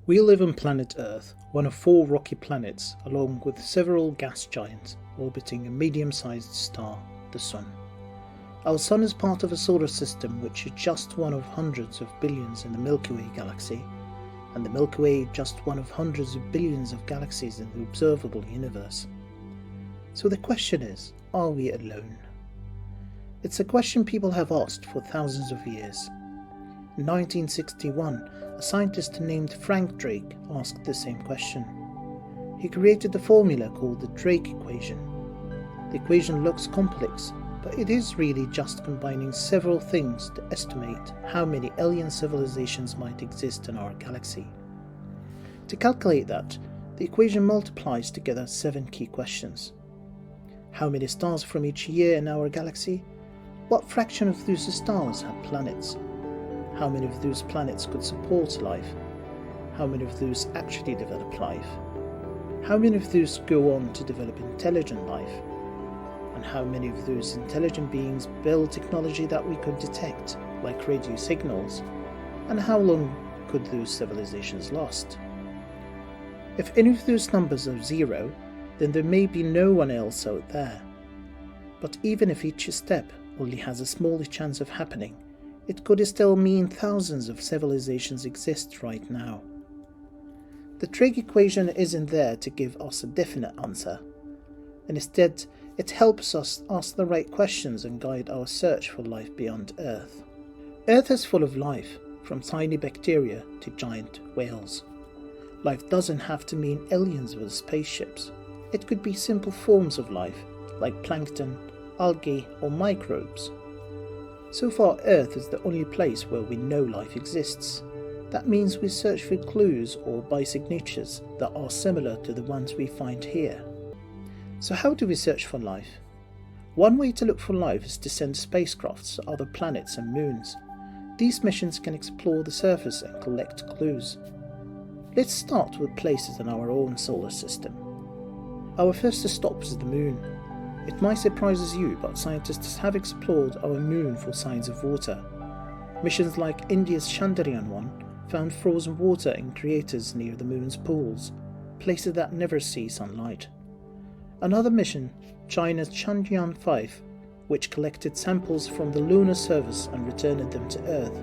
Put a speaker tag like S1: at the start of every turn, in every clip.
S1: We live on planet Earth, one of 4 rocky planets, along with several gas giants orbiting a medium-sized star, the Sun. Our Sun is part of a solar system which is just one of hundreds of billions in the Milky Way galaxy, and the Milky Way just one of hundreds of billions of galaxies in the observable universe. So the question is, are we alone? It's a question people have asked for thousands of years. In 1961, a scientist named Frank Drake asked the same question. He created a formula called the Drake equation. The equation looks complex, but it is really just combining several things to estimate how many alien civilizations might exist in our galaxy. To calculate that, the equation multiplies together 7 key questions. How many stars from each year in our galaxy? What fraction of those stars have planets? How many of those planets could support life? How many of those actually develop life? How many of those go on to develop intelligent life? And how many of those intelligent beings build technology that we could detect, like radio signals? And how long could those civilizations last? If any of those numbers are 0, then there may be no one else out there. But even if each step only has a small chance of happening, it could still mean thousands of civilizations exist right now. The Drake equation isn't there to give us a definite answer. Instead, it helps us ask the right questions and guide our search for life beyond Earth. Earth is full of life, from tiny bacteria to giant whales. Life doesn't have to mean aliens with spaceships. It could be simple forms of life, like plankton, algae, or microbes. So far, Earth is the only place where we know life exists. That means we search for clues or biosignatures that are similar to the ones we find here. So how do we search for life? One way to look for life is to send spacecrafts to other planets and moons. These missions can explore the surface and collect clues. Let's start with places in our own solar system. Our first stop is the Moon. It might surprise you, but scientists have explored our moon for signs of water. Missions like India's Chandrayaan-1 found frozen water in craters near the moon's poles, places that never see sunlight. Another mission, China's Chandrayaan-5, which collected samples from the lunar surface and returned them to Earth.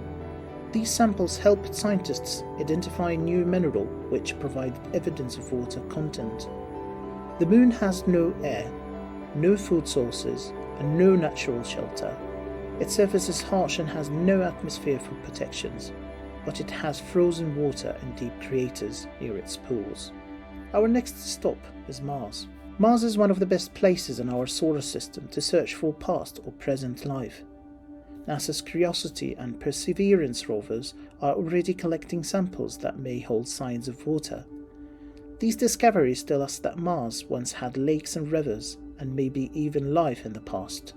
S1: These samples helped scientists identify new mineral which provided evidence of water content. The moon has no air, no food sources, and no natural shelter. Its surface is harsh and has no atmosphere for protections, but it has frozen water and deep craters near its poles. Our next stop is Mars. Mars is one of the best places in our solar system to search for past or present life. NASA's Curiosity and Perseverance rovers are already collecting samples that may hold signs of water. These discoveries tell us that Mars once had lakes and rivers, and maybe even life in the past.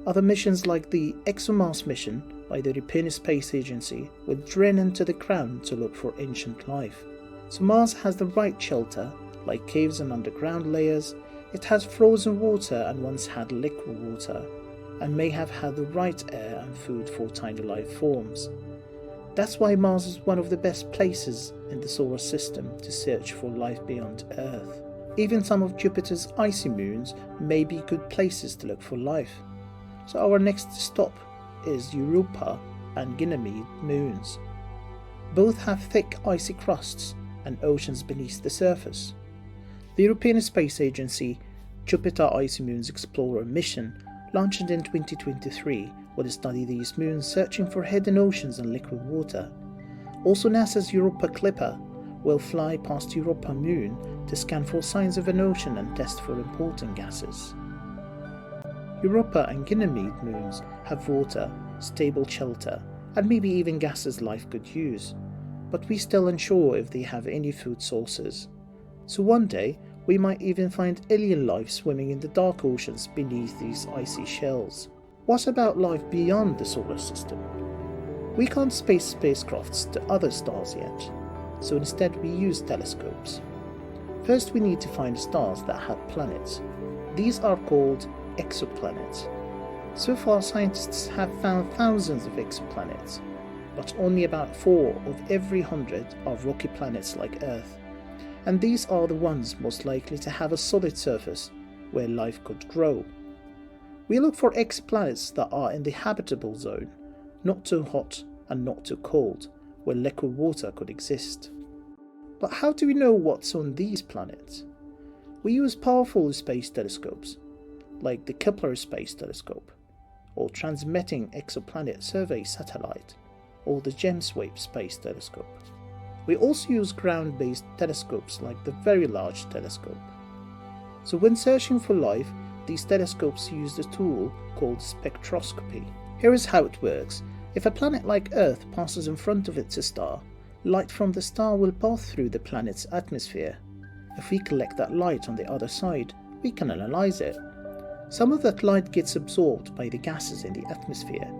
S1: Other missions like the ExoMars mission by the European Space Agency will drain into the ground to look for ancient life. So Mars has the right shelter, like caves and underground layers. It has frozen water and once had liquid water, and may have had the right air and food for tiny life forms. That's why Mars is one of the best places in the solar system to search for life beyond Earth. Even some of Jupiter's icy moons may be good places to look for life. So our next stop is Europa and Ganymede moons. Both have thick icy crusts and oceans beneath the surface. The European Space Agency Jupiter Icy Moons Explorer mission, launched in 2023, will study these moons searching for hidden oceans and liquid water. Also, NASA's Europa Clipper will fly past Europa Moon to scan for signs of an ocean and test for important gases. Europa and Ganymede moons have water, stable shelter, and maybe even gases life could use, but we still unsure if they have any food sources. So one day, we might even find alien life swimming in the dark oceans beneath these icy shells. What about life beyond the solar system? We can't space spacecrafts to other stars yet, so instead we use telescopes. First, we need to find stars that have planets. These are called exoplanets. So far, scientists have found thousands of exoplanets. but only about 4 of every 100 are rocky planets like Earth, and these are the ones most likely to have a solid surface where life could grow. We look for exoplanets that are in the habitable zone, not too hot and not too cold, where liquid water could exist. But how do we know what's on these planets? We use powerful space telescopes, like the Kepler Space Telescope, or Transmitting Exoplanet Survey Satellite, or the James Webb Space Telescope. We also use ground-based telescopes like the Very Large Telescope. So when searching for life, these telescopes use a tool called spectroscopy. Here is how it works. If a planet like Earth passes in front of its star, light from the star will pass through the planet's atmosphere. If we collect that light on the other side, we can analyze it. Some of that light gets absorbed by the gases in the atmosphere,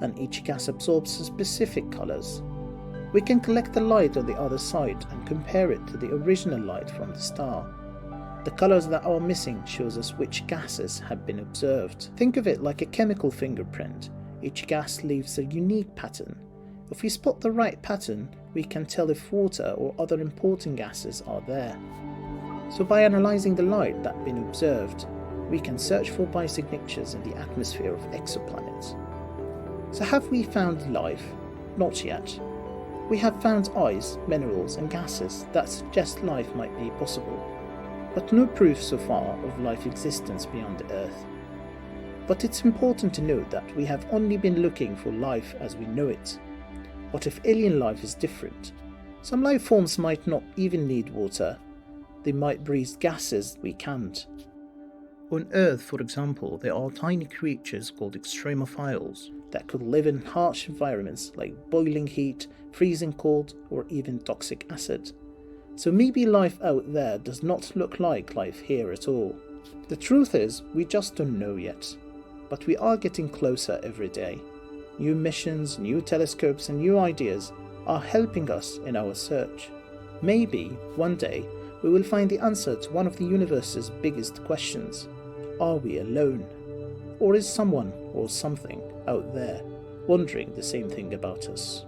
S1: and each gas absorbs specific colors. We can collect the light on the other side and compare it to the original light from the star. The colors that are missing shows us which gases have been observed. Think of it like a chemical fingerprint. Each gas leaves a unique pattern. If we spot the right pattern, we can tell if water or other important gases are there. So by analyzing the light that's been observed, we can search for biosignatures in the atmosphere of exoplanets. So have we found life? Not yet. We have found ice, minerals and gases that suggest life might be possible, but no proof so far of life existence beyond Earth. But it's important to note that we have only been looking for life as we know it. What if alien life is different? Some life forms might not even need water. They might breathe gases we can't. On Earth, for example, there are tiny creatures called extremophiles that could live in harsh environments like boiling heat, freezing cold, or even toxic acid. So maybe life out there does not look like life here at all. The truth is, we just don't know yet. But we are getting closer every day. New missions, new telescopes and new ideas are helping us in our search. Maybe, one day, we will find the answer to one of the universe's biggest questions. Are we alone? Or is someone or something out there wondering the same thing about us?